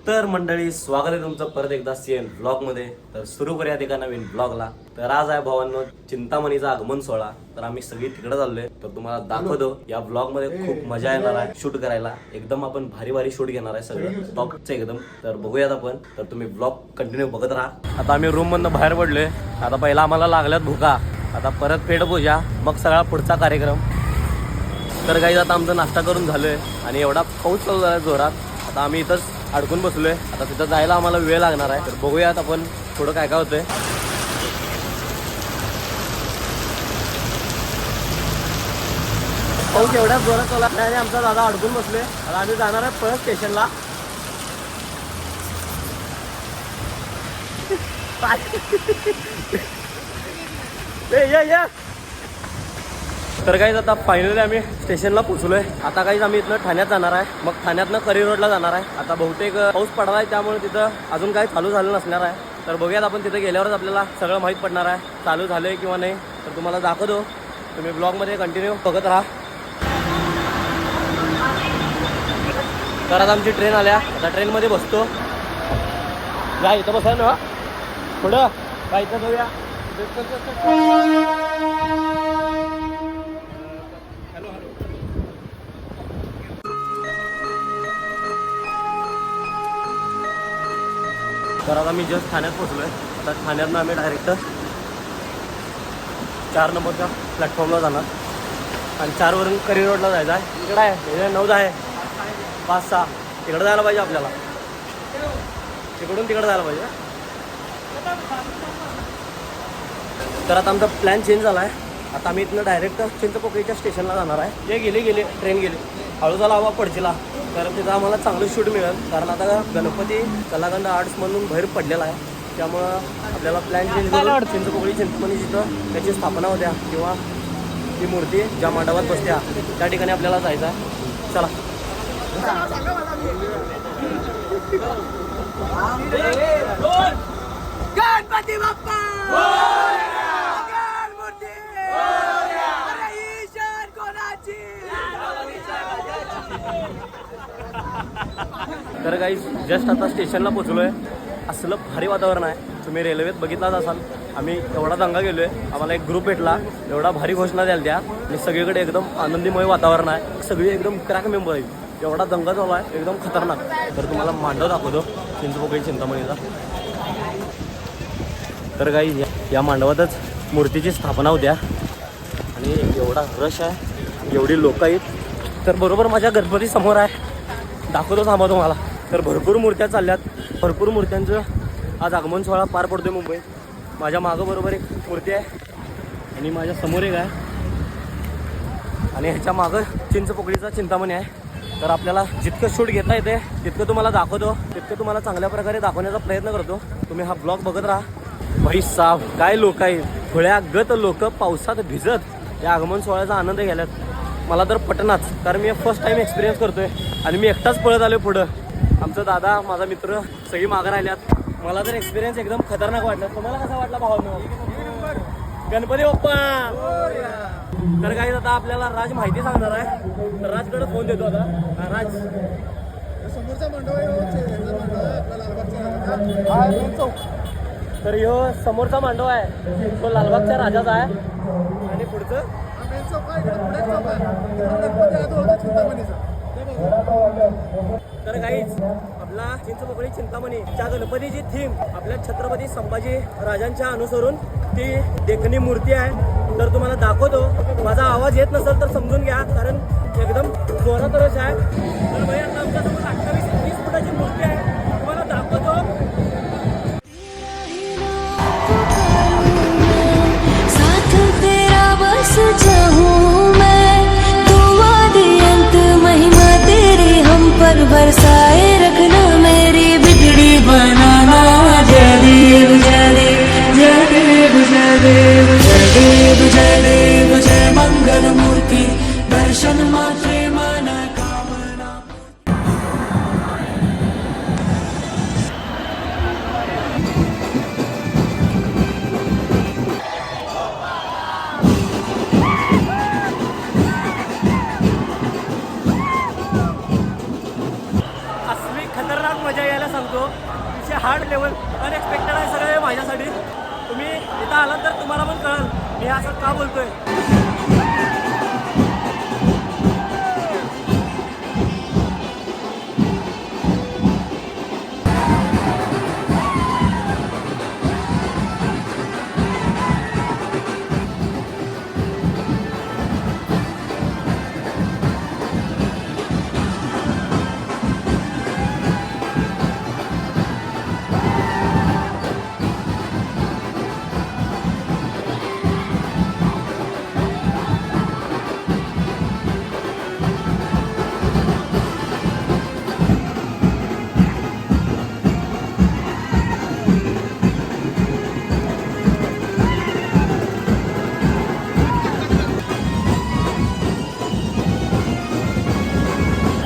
तर मंडळी, स्वागत आहे तुमचं परत एकदा सीएन ब्लॉग मध्ये. तर सुरू करूयात एका नवीन ब्लॉगला. तर आज आहे भावांनो चिंतामणीचा आगमन सोहळा. तर आम्ही सगळी तिकडे चाललोय. तर तुम्हाला दाखवतो या ब्लॉग मध्ये खूप मजा येणार आहे शूट करायला. एकदम आपण भारी भारी शूट घेणार आहे सगळं टॉपचं एकदम. तर बघूयात आपण. तर तुम्ही ब्लॉग कंटिन्यू बघत राहा. आता आम्ही रूम मधनं बाहेर पडलोय. आता पहिला आम्हाला लागल्यात भुका, आता परत पेट पूजा, मग सगळा पुढचा कार्यक्रम. तर काही आता आमचा नाश्ता करून झालोय आणि एवढा पाऊस चालू झाला जोरात. आता आम्ही इथंच अडकून बसलोय. आता तिथं जायला आम्हाला वेळ लागणार आहे. तर बघूयात आपण थोडं काय काय होतंय. पाऊस एवढ्या जोरात चालला आणि आमचा दादा अडकून बसले. आता आम्ही जाणार आहे परत स्टेशनला. तर काहीच आता फायनली आम्ही स्टेशनला पोहोचलोय. आता काहीच आम्ही इथनं ठाण्यात जाणार आहे. मग ठाण्यातनं करी रोडला जाणार आहे. आता बहुतेक पाऊस पडला आहे त्यामुळे तिथं अजून काही चालू झालं नसणार आहे. तर बघूयात आपण तिथे गेल्यावरच आपल्याला सगळं माहीत पडणार आहे चालू झालंय किंवा नाही. तर तुम्हाला दाखवतो, तुम्ही ब्लॉगमध्ये कंटिन्यू बघत राहा. तर आता आमची ट्रेन आल्या. आता ट्रेनमध्ये बसतो. या इथं बसा ना पुढं काय इथं जाऊया. तर आता मी जस्ट ठाण्यात पोहोचलो आहे. आता ठाण्यातनं आम्ही डायरेक्ट 4 नंबरच्या प्लॅटफॉर्मला जाणार आणि 4 वरून करी रोडला जायचं आहे. इकडं आहे 9 आहे 5 6 तिकडं जायला पाहिजे आपल्याला. तिकडून तिकडं जायला पाहिजे. तर आता आमचा प्लॅन चेंज झाला आहे. आता आम्ही इथनं डायरेक्ट चिंचपोकळीच्या स्टेशनला जाणार आहे. जे गेली ट्रेन गेली हळू झाला हवा पडजीला. तर तिथं आम्हाला चांगलं शूट मिळेल. कारण आता गणपती कलागंध आर्ट्स म्हणून बाहेर पडलेला आहे. त्यामुळं आपल्याला प्लॅन चेंज करून चिंचपोकळी चिंचमणी जिथं त्याची स्थापना होत्या किंवा ती मूर्ती ज्या मंडपात बसत्या त्या ठिकाणी आपल्याला जायचं आहे. चला. गणपती बाप्पा तर काही जस्ट आता स्टेशनला पोचलो आहे. असलं भारी वातावरण आहे. तुम्ही रेल्वेत बघितलाच असाल. आम्ही एवढा दंगा गेलो आहे. आम्हाला एक ग्रुप भेटला. एवढा भारी घोषणा द्याल त्या आणि सगळीकडे एकदम आनंदीमय वातावरण आहे. सगळी एकदम क्रॅक मेंबर आहे. एवढा दंगा चालू आहे एकदम खतरनाक. तर तुम्हाला मांडव दाखवतो चिंचपोकळी चिंतामणीचा. तर काही या मांडवातच मूर्तीची स्थापना होत्या आणि एवढा रश आहे, एवढी लोक आहेत. तर बरोबर माझ्या गणपती समोर आहे. दाखवतो थांबा तुम्हाला. तर भरपूर मूर्त्या चालल्यात. भरपूर मूर्त्यांचं आज आगमन सोहळा पार पडतोय मुंबईत. माझ्या मागं बरोबर एक मूर्ती आहे आणि माझ्या समोर एक आहे आणि ह्याच्या मागं चिंचपोकळीचा चिंतामणी आहे. तर आपल्याला जितकं शूट घेता येते तितकं तुम्हाला दाखवतो, तितकं तुम्हाला चांगल्या प्रकारे दाखवण्याचा प्रयत्न करतो. तुम्ही हा ब्लॉग बघत राहा. भाई साफ काय लोक आहेत. खुळ्यागत लोक पावसात भिजत या आगमन सोहळ्याचा आनंद घ्यायलात. मला तर पटनाच, कारण मी फर्स्ट टाइम एक्सपिरियन्स करतोय आणि मी एकटाच पळत आलो पुढं. आमचा दादा, माझा मित्र सगळी मागं राहिल्यात. मला तर एक्सपिरियन्स एकदम खतरनाक वाटला. तुम्हाला कसा वाटला भावांनो? गणपती बाप्पा. तर काही आता आपल्याला राज माहिती सांगणार आहे. तर राजकडे फोन देतो आता. राज, समोरचा मंडळ तर ह्यो समोरचा मांडव आहे तो लालबागच्या राजाचा आहे आणि पुढचं तर काहीच आपला चिंचपोकळी चिंतामणीच्या गणपतीची थीम आपल्या छत्रपती संभाजी राजांच्या अनुसरून ती देखणी मूर्ती आहे. तर तुम्हाला दाखवतो. माझा आवाज येत नसेल तर समजून घ्या, कारण एकदम जोरात रश आहे. तर भाई आता आमच्यासमोर 28-30 फुटाची मूर्ती आहे. तुम्हाला दाखवतो. चाहूं मैं दुआ दे अंत महिमा तेरी हम पर बरसाए रखना मेरी बिगड़ी बनाना जय देव जय देव जय देव जय देव जय देव जय देव जय मंगल मूर्ति दर्शन मात्रे मन कामना. खतरनाक मजा यायला सांगतो. तिचे हार्ड लेवल अनएक्सपेक्टेड आहे सगळं हे माझ्यासाठी. तुम्ही इथं आलात तर तुम्हाला पण कळेल मी असं का बोलतोय.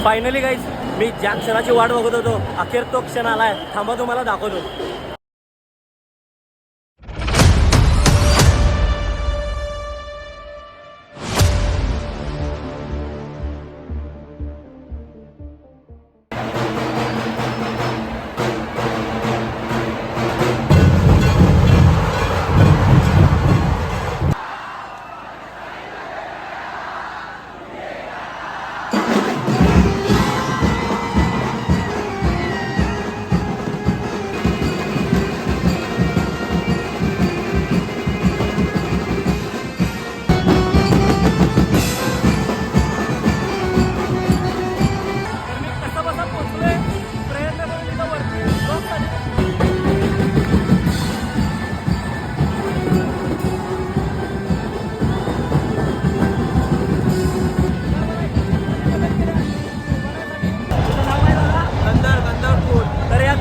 फायनली गाईज मी ज्या क्षणाची वाट बघत होतो अखेर तो क्षण आलाय. थांबा तुम्हाला दाखवतो.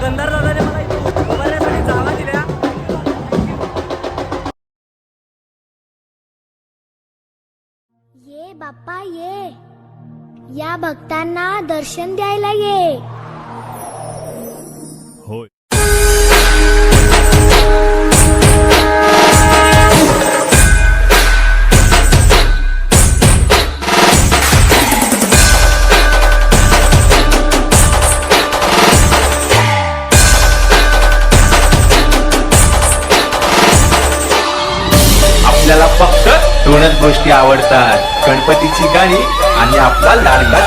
गंधार दादाने मला इथे उभारण्यासाठी जागा दिल्या. ये बाप्पा ये, या भक्तांना दर्शन द्यायला ये. आपल्याला फक्त दोनच गोष्टी आवडतात, गणपतीची गाणी आणि आपला लाडका